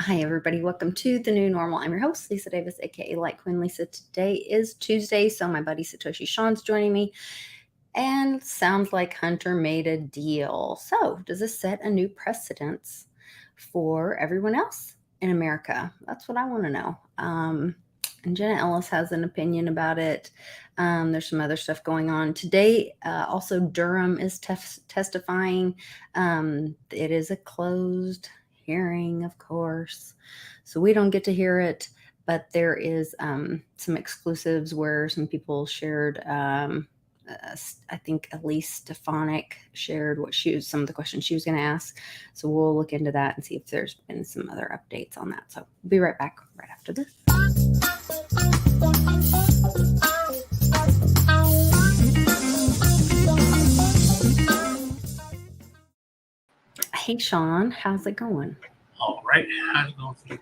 Hi, everybody. Welcome to the new normal. I'm your host, Lisa Davis, aka Light Queen Lisa. Today is Tuesday, so my buddy Satoshi Sean's joining me, and sounds like Hunter made a deal. So, does this set a new precedence for everyone else in America? That's what I want to know. And Jenna Ellis has an opinion about it. There's some other stuff going on today. Also, Durham is testifying. It is a closed hearing, of course, so we don't get to hear it. But there is some exclusives where some people shared. I think Elise Stefanik shared some of the questions she was going to ask. So we'll look into that and see if there's been some other updates on that. So we'll be right back right after this. Hey, Sean, how's it going? All right. How's it going for you?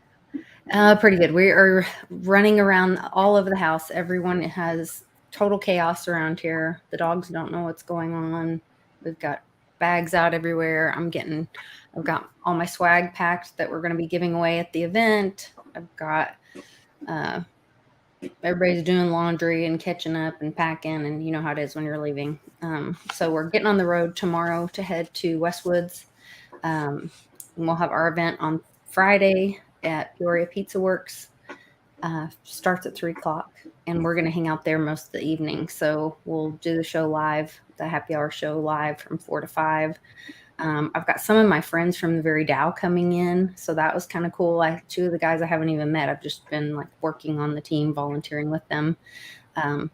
Pretty good. We are running around all over the house. Everyone has total chaos around here. The dogs don't know what's going on. We've got bags out everywhere. I've got all my swag packed that we're going to be giving away at the event. I've got everybody's doing laundry and catching up and packing, and you know how it is when you're leaving. So we're getting on the road tomorrow to head to Westwoods. We'll have our event on Friday at Peoria Pizza Works. Starts at 3:00, and we're going to hang out there most of the evening. So we'll do the show live, the happy hour show live from 4 to 5. I've got some of my friends from the Very Dow coming in, so that was kind of cool. Two of the guys I haven't even met. I've just been like working on the team, volunteering with them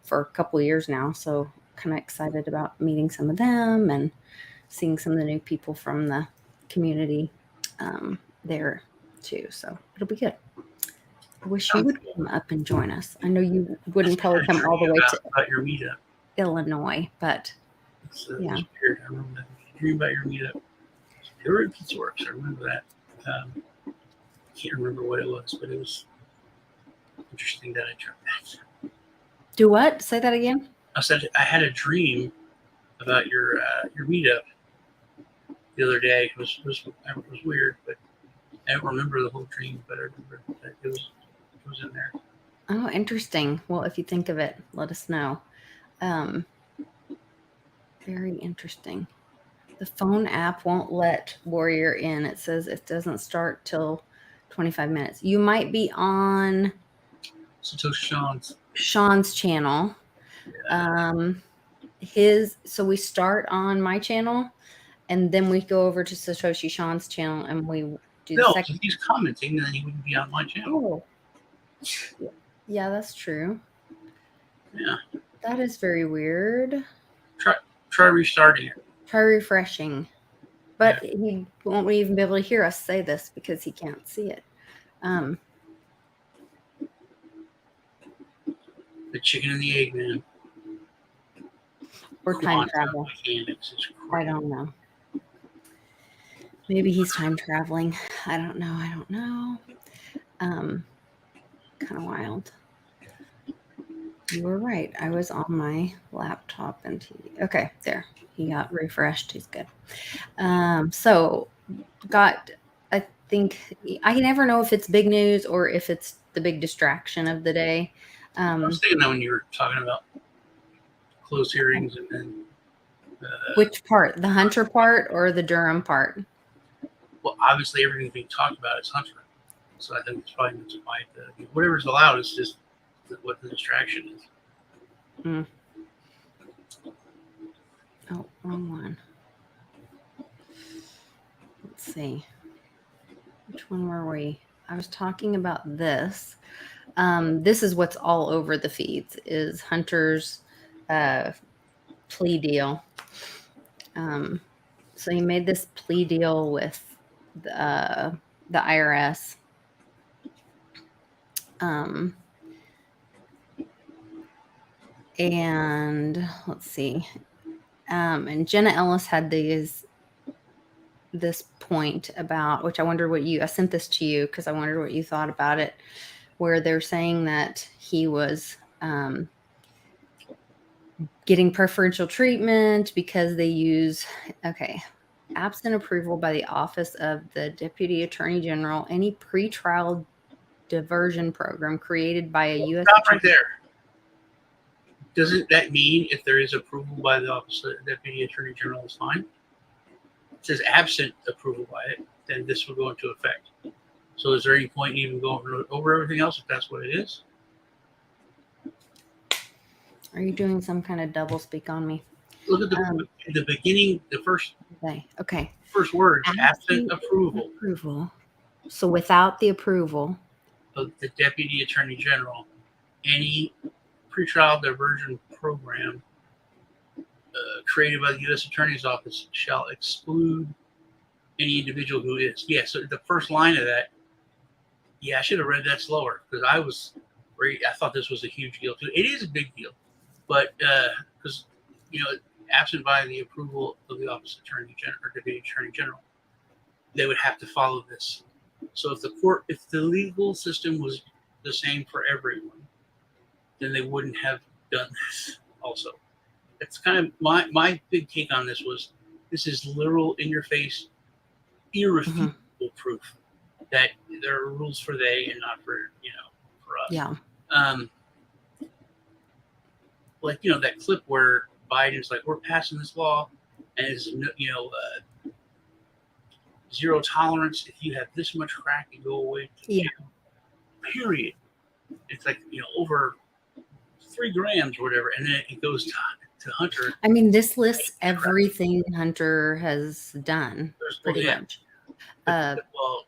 for a couple of years now. So kind of excited about meeting some of them and seeing some of the new people from the community there too. So it'll be good. I wish you would come up and join us. I know you wouldn't probably come all the way to your meetup, Illinois, but yeah. Weird. I remember that. Dream about your meetup. They were at Pizza Works. I remember that. I can't remember what it was, but it was interesting that I tried that. Do what? Say that again. I said I had a dream about your meetup the other day. It was weird, but I don't remember the whole dream. But I remember that it was in there. Oh, interesting. Well, if you think of it, let us know. Very interesting. The phone app won't let Warrior in. It says it doesn't start till 25 minutes. You might be on Sean's channel. Yeah. So we start on my channel, and then we go over to Satoshi Sean's channel, and we do the second. If he's commenting, then he wouldn't be on my channel. Oh. Yeah, that's true. Yeah. That is very weird. Try restarting it. Try refreshing. But he won't even be able to hear us say this because he can't see it. The chicken and the egg, man. Or time travel. I don't know. Maybe he's time traveling. I don't know. Kind of wild. You were right. I was on my laptop and TV. Okay, there. He got refreshed. He's good. So I think I never know if it's big news or if it's the big distraction of the day. I was thinking that when you were talking about closed hearings and then. Which part? The Hunter part or the Durham part? Well, obviously everything being talked about is Hunter. So I think it's probably whatever's allowed is just what the distraction is. Oh, wrong one. Let's see. Which one were we? I was talking about this. This is what's all over the feeds, is Hunter's plea deal. So he made this plea deal with the IRS. And let's see. And Jenna Ellis had this point about, which I wondered I sent this to you because I wondered what you thought about it, where they're saying that he was getting preferential treatment because they use, okay, absent approval by the Office of the Deputy Attorney General, any pretrial diversion program created by a U.S. Stop right attorney. there. Doesn't that mean if there is approval by the Office of the Deputy Attorney General is fine? It says absent approval by it, then this will go into effect. So is there any point in even going over everything else if that's what it is? Are you doing some kind of double speak on me? Look at the beginning, the first words, absent approval So without the approval of the Deputy Attorney General, any pretrial diversion program created by the U.S. Attorney's Office shall exclude any individual who is. Yeah, so the first line of that, yeah, I should have read that slower because I thought this was a huge deal too. It is a big deal, but because absent by the approval of the Office of Attorney General or Deputy Attorney General, they would have to follow this. So if the legal system was the same for everyone, then they wouldn't have done this. Also, it's kind of my big take on this was this is literal, in your face, irrefutable proof that there are rules for they and not for us. Yeah. Like that clip where Biden's like, we're passing this law, and it's zero tolerance. If you have this much crack, you go away. Yeah. Period. It's like over 3 grams or whatever, and then it goes to Hunter. I mean, this lists everything Hunter has done, pretty much. Well,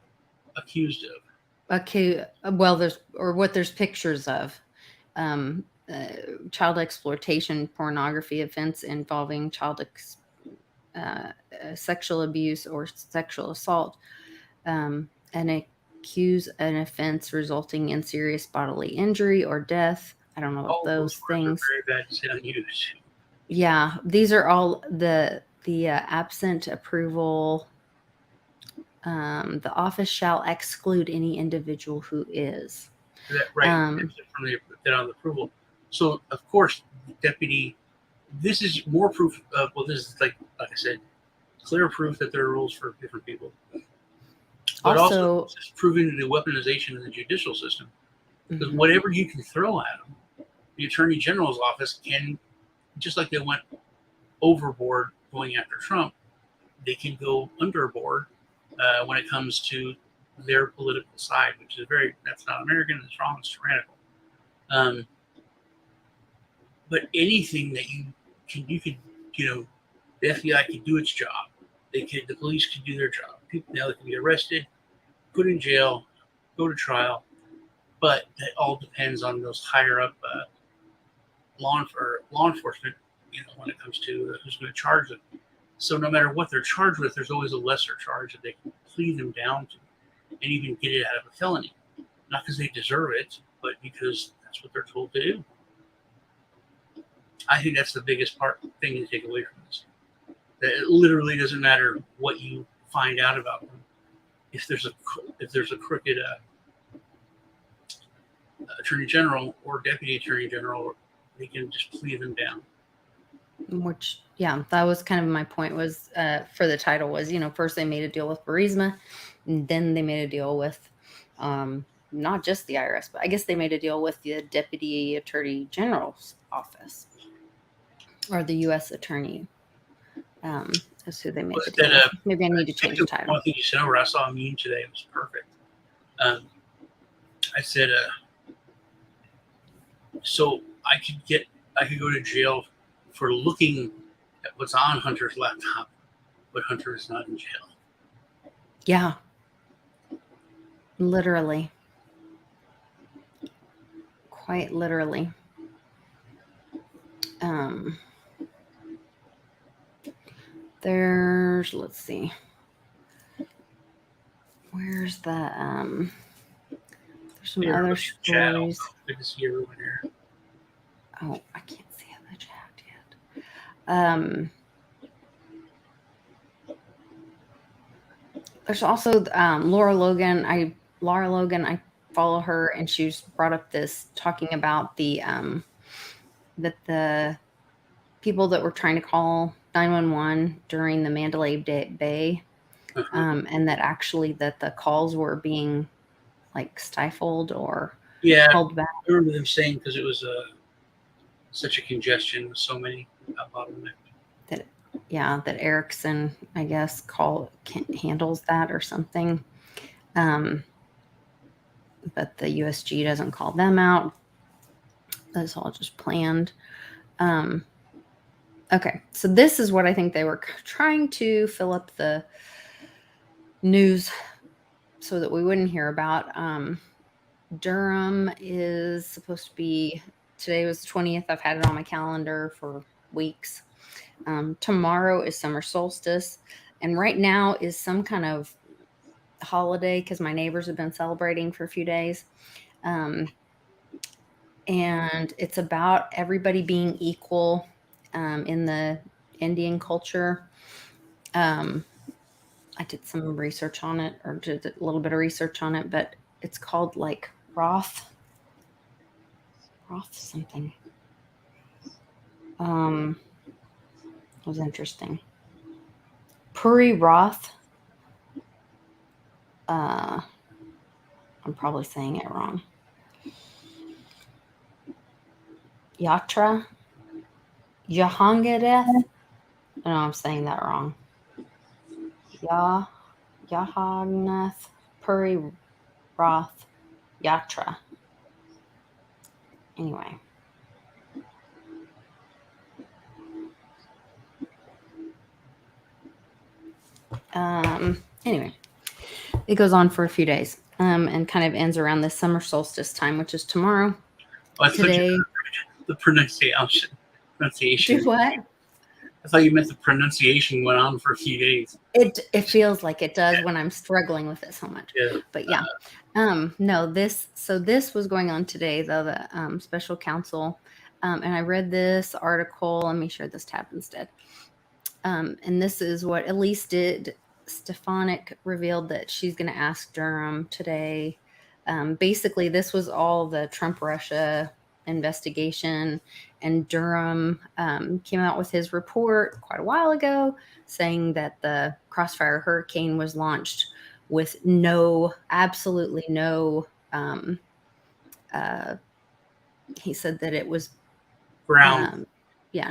accused of. Okay. Well, there's pictures of. Child exploitation, pornography offense involving sexual abuse or sexual assault, and accuse an offense resulting in serious bodily injury or death. I don't know what those things. Very bad to use. Yeah, these are all the absent approval. The office shall exclude any individual who is. Right. From the approval. So of course, deputy. This is more proof of. Well, this is like I said, clear proof that there are rules for different people. But also it's proving the weaponization of the judicial system. Because whatever you can throw at them, the Attorney General's office can, just like they went overboard going after Trump, they can go underboard when it comes to their political side, which is that's not American, it's wrong, it's tyrannical. But anything that you could, the FBI could do its job. The police could do their job. People now they can be arrested, put in jail, go to trial. But that all depends on those higher up law enforcement, when it comes to who's going to charge them. So no matter what they're charged with, there's always a lesser charge that they can plead them down to and even get it out of a felony. Not because they deserve it, but because that's what they're told to do. I think that's the biggest thing to take away from this. That it literally doesn't matter what you find out about them. If there's a crooked Attorney General or Deputy Attorney General, they can just plead them down. Which, yeah, that was kind of my point was for the title was, first they made a deal with Burisma, and then they made a deal with not just the IRS, but I guess they made a deal with the Deputy Attorney General's office or the U.S. Attorney. That's who they made the deal with. Maybe I need to change the title. One thing you said over, I saw a meme today. It was perfect. I said, so I could go to jail for looking at what's on Hunter's laptop, but Hunter is not in jail. Yeah. Literally. Quite literally. Let's see. Where's the, there's some other stories. Good to see everyone here. Oh, I can't see in the chat yet. There's also Laura Logan. I follow her, and she's brought up this talking about the that the people that were trying to call 911 during the Mandalay Bay, and that actually that the calls were being like stifled or held back. I remember them saying because it was such a congestion with so many bottleneck. That Erickson, I guess, handles that or something. But the USG doesn't call them out. That's all just planned. Okay, so this is what I think they were trying to fill up the news so that we wouldn't hear about. Durham is supposed to be, today was the 20th. I've had it on my calendar for weeks. Tomorrow is summer solstice, and right now is some kind of holiday because my neighbors have been celebrating for a few days. And it's about everybody being equal in the Indian culture. I did some research on it, or did a little bit of research on it, but it's called like Roth something. It was interesting. Puri Roth. I'm probably saying it wrong. Yatra. Jahangireth. No, I'm saying that wrong. Jagannath Puri Roth Yatra. Anyway. Anyway, it goes on for a few days and kind of ends around this summer solstice time, which is tomorrow. Today. The pronunciation. Do what? I thought you meant the pronunciation went on for a few days. It feels like it does when I'm struggling with it so much. Yeah. But yeah. No, this was going on today, though, the special counsel. And I read this article. Let me share this tab instead. And this is what Elise did. Stefanik revealed that she's going to ask Durham today. Basically, this was all the Trump-Russia investigation, and Durham came out with his report quite a while ago saying that the Crossfire Hurricane was launched with absolutely no, he said that it was ground.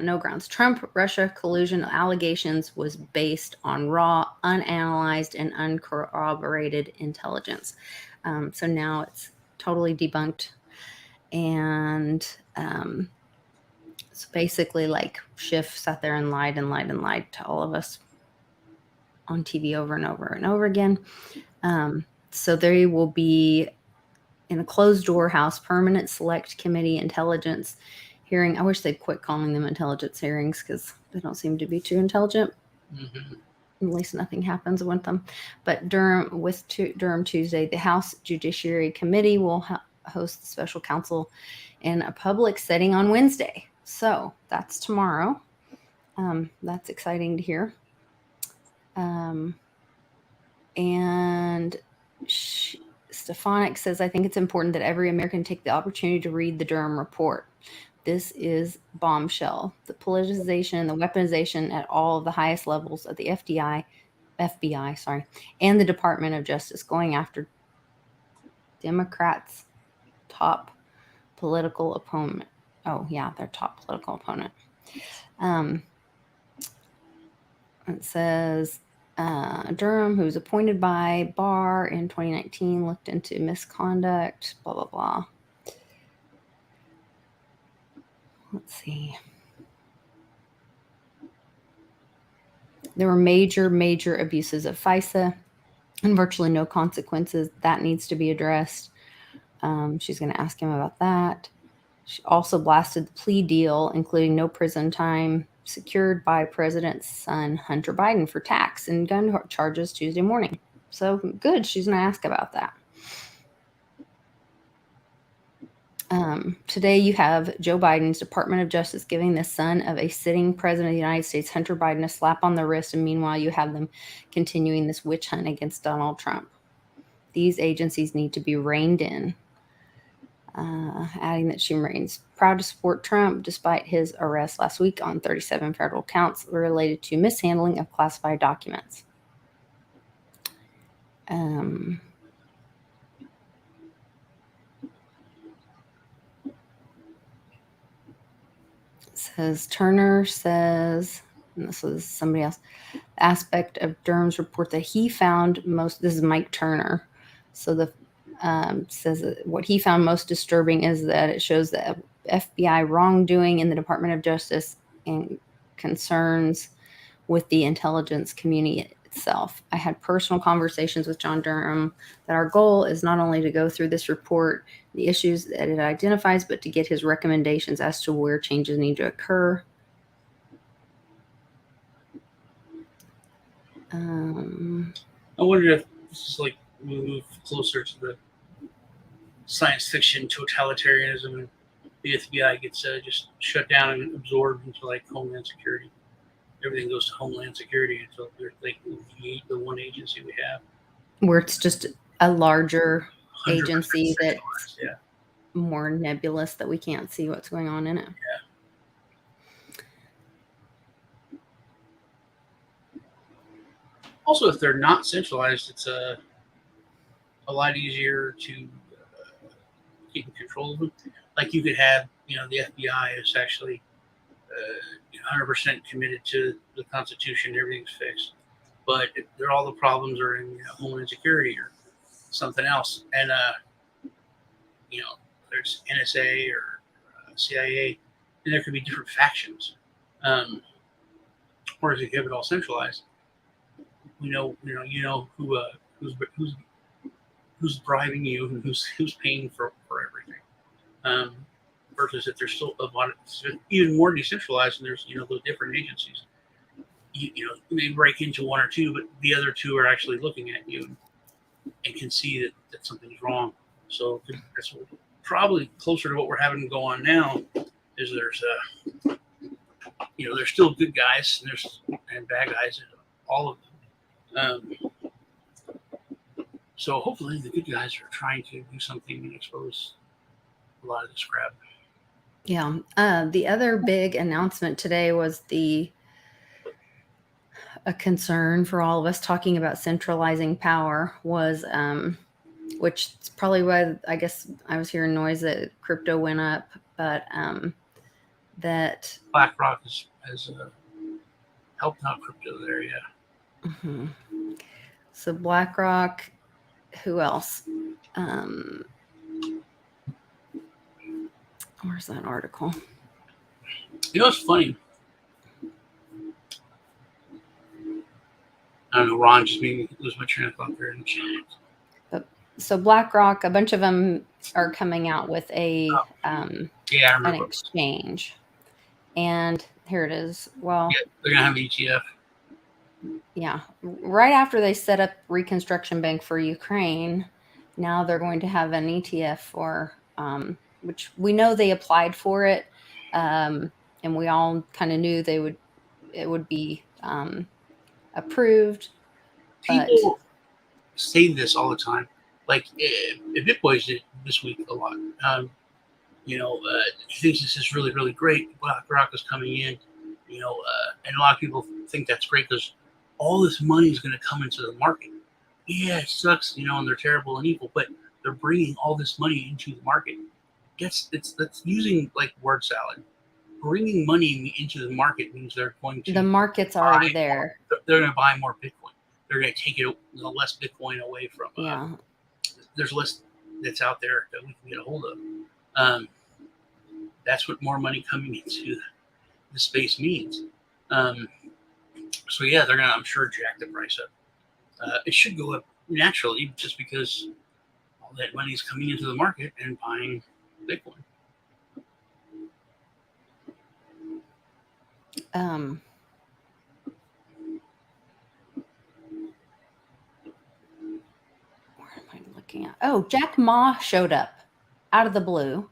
No grounds. Trump-Russia collusion allegations was based on raw, unanalyzed, and uncorroborated intelligence. So now it's totally debunked. And so basically, like, Schiff sat there and lied to all of us on TV over and over and over again. So there will be, in a closed-door House Permanent Select Committee intelligence hearing. I wish they'd quit calling them intelligence hearings because they don't seem to be too intelligent. Mm-hmm. At least nothing happens with them. But Durham Tuesday, the House Judiciary Committee will host the special counsel in a public setting on Wednesday. So that's tomorrow. That's exciting to hear. And Stefanik says, I think it's important that every American take the opportunity to read the Durham report. This is bombshell. The politicization and the weaponization at all of the highest levels of the FBI, and the Department of Justice going after Democrats' top political opponent. Oh, yeah, their top political opponent. It says Durham, who was appointed by Barr in 2019, looked into misconduct, blah, blah, blah. Let's see. There were major abuses of FISA and virtually no consequences. That needs to be addressed. She's going to ask him about that. She also blasted the plea deal, including no prison time, secured by President's son, Hunter Biden, for tax and gun charges Tuesday morning. So good. She's going to ask about that. Today you have Joe Biden's Department of Justice giving the son of a sitting president of the United States, Hunter Biden, a slap on the wrist. And meanwhile, you have them continuing this witch hunt against Donald Trump. These agencies need to be reined in. adding that she remains proud to support Trump despite his arrest last week on 37 federal counts related to mishandling of classified documents. Turner says, and this was somebody else, aspect of Durham's report that he found most, this is Mike Turner. So the says that what he found most disturbing is that it shows the FBI wrongdoing in the Department of Justice and concerns with the intelligence community itself. I had personal conversations with John Durham that our goal is not only to go through this report, the issues that it identifies, but to get his recommendations as to where changes need to occur. I wonder if this is like we move closer to the science fiction totalitarianism, and the FBI gets just shut down and absorbed into like Homeland Security. Everything goes to Homeland Security until they're like the one agency we have, where it's just a larger agency that's more nebulous, that we can't see what's going on in it. Yeah. Also, if they're not centralized, it's a lot easier to keep in control of them. Like you could have, the FBI is actually 100% committed to the Constitution, everything's fixed, but all the problems are in Homeland Security or something else, and there's NSA or CIA, and there could be different factions. Whereas if you have it all centralized, you know who's bribing you and who's paying for everything. Versus if there's still a lot of even more decentralized, and there's the different agencies. You may break into one or two, but the other two are actually looking at you and can see that something's wrong. So that's probably closer to what we're having to go on now. Is there's still good guys and bad guys, and all of them. So hopefully the good guys are trying to do something and expose a lot of this crap. Yeah. The other big announcement today was a concern for all of us talking about centralizing power was, which is probably why I guess I was hearing noise that crypto went up, but that BlackRock has helped out crypto there, yeah. Mm-hmm. So BlackRock, who else? Where's that article? It's funny. I don't know, Ron just made me lose my train of thought there in the chat. So BlackRock, a bunch of them are coming out with an exchange. And here it is. Well, yeah, they're going to have an ETF. Yeah. Right after they set up Reconstruction Bank for Ukraine, now they're going to have an ETF for, which we know they applied for it. And we all kind of knew it would be approved. People say this all the time. Like Bitboys did this week a lot. He thinks this is really, really great. BlackRock is coming in, and a lot of people think that's great because all this money is going to come into the market. Yeah, it sucks, and they're terrible and evil, but they're bringing all this money into the market. That's using like word salad. Bringing money into the market means they're going to. The market's already there. They're going to buy more Bitcoin. They're going to take it less Bitcoin away from. There's less that's out there that we can get a hold of. That's what more money coming into the space means. So yeah, they're gonna, I'm sure, jack the price up. It should go up naturally just because all that money is coming into the market and buying Bitcoin. Where am I looking at? Oh, Jack Ma showed up out of the blue.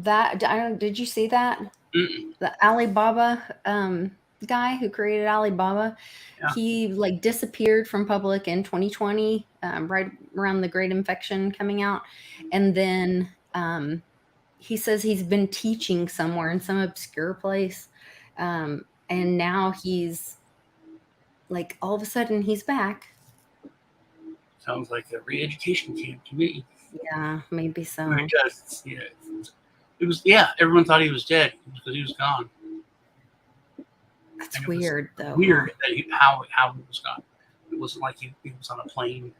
Did you see that? Mm-mm. The Alibaba guy who created Alibaba. Yeah. He like disappeared from public in 2020, right around the Great Infection coming out, and then he says he's been teaching somewhere in some obscure place, and now he's like all of a sudden he's back. Sounds like a re-education camp to me. Yeah, maybe so. Because yeah, it was everyone thought he was dead because he was gone. That's And it was weird though. weird Huh? that how he was gone. It wasn't like he was on a plane,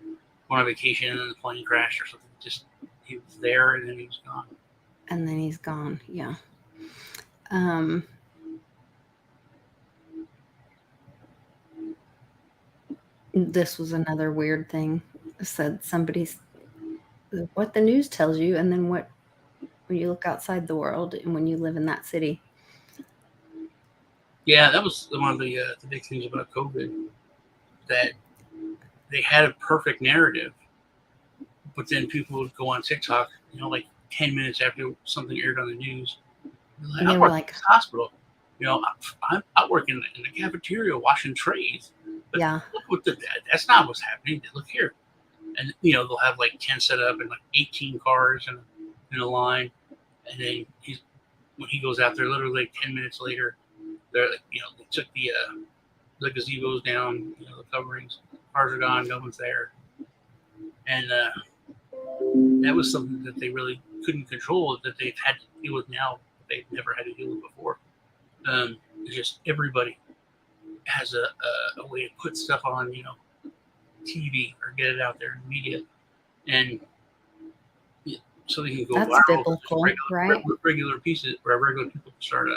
on a vacation, and the plane crashed or something. Just he was there and then he was gone. And then he's gone. Yeah. Um, this was another weird thing. It said somebody's what the news tells you, and then what when you look outside the world and when you live in that city. Yeah, that was one of the big things about COVID, that they had a perfect narrative, but then people would go on TikTok, like 10 minutes after something aired on the news. Like, And I they were work in like, this hospital. I work in the cafeteria washing trays. But yeah, look that's not what's happening. Look here. And, they'll have like 10 set up and like 18 cars in a line. And then when he goes out there, literally like 10 minutes later, they're like, they took the gazebos down, the coverings, cars are gone, no one's there. And that was something that they really couldn't control, that they've had to deal with now. They've never had to deal with before. It's just everybody has a way to put stuff on, TV or get it out there in the media, and so they can go that's viral. biblical, right? Regular pieces where regular people start,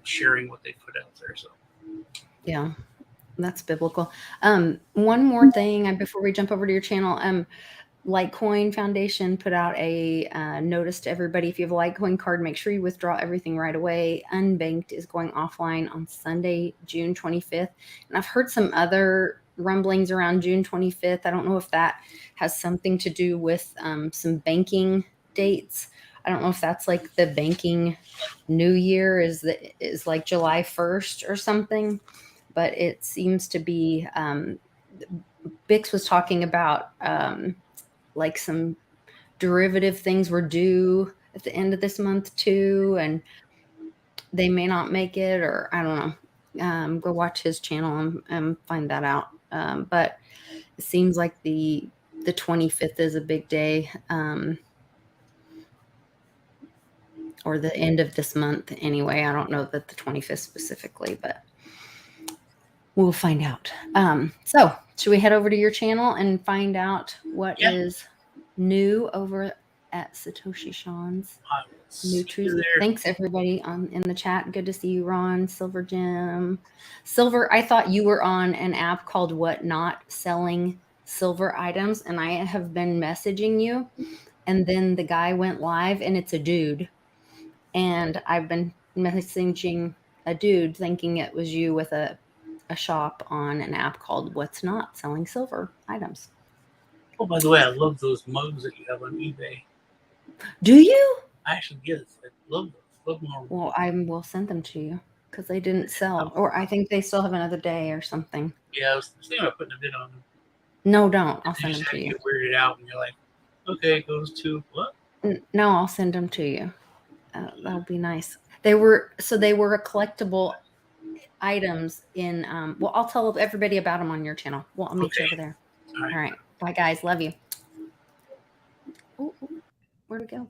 sharing what they put out there. So Yeah, that's biblical. One more thing before we jump over to your channel. Litecoin Foundation put out a notice to everybody. If you have a Litecoin card, make sure you withdraw everything right away. Unbanked is going offline on Sunday, June 25th. And I've heard some other rumblings around June 25th. I don't know if that has something to do with some banking dates. I don't know if that's like the banking new year is like July 1st or something, but it seems to be Bix was talking about like some derivative things were due at the end of this month too, and they may not make it, or I don't know. Go watch his channel and find that out. But it seems like the 25th is a big day, or the end of this month anyway. I don't know that the 25th specifically, but we'll find out. So should we head over to your channel and find out what yeah, is new over at Satoshi Sean's New Truth? Thanks everybody in the chat. Good to see you, Ron. Silver Gem. Silver, I thought you were on an app called What Not, selling silver items, and I have been messaging you. And then the guy went live and it's a dude. And I've been messaging a dude thinking it was you with a shop on an app called What's Not, selling silver items. Oh, by the way, I love those mugs that you have on eBay. Do you? I actually I love those. Love them. Well, I will send them to you because they didn't sell, or I think they still have another day or something. Yeah, I was thinking about putting a bid on them. No, don't. I'll send them to you. Get weirded out, and you're like, okay, it goes to what? No, I'll send them to you. That'll be nice. They were a collectible items in. Well, I'll tell everybody about them on your channel. Well, I'll meet you over there. All right. Bye, guys. Love you. Ooh, where'd it go?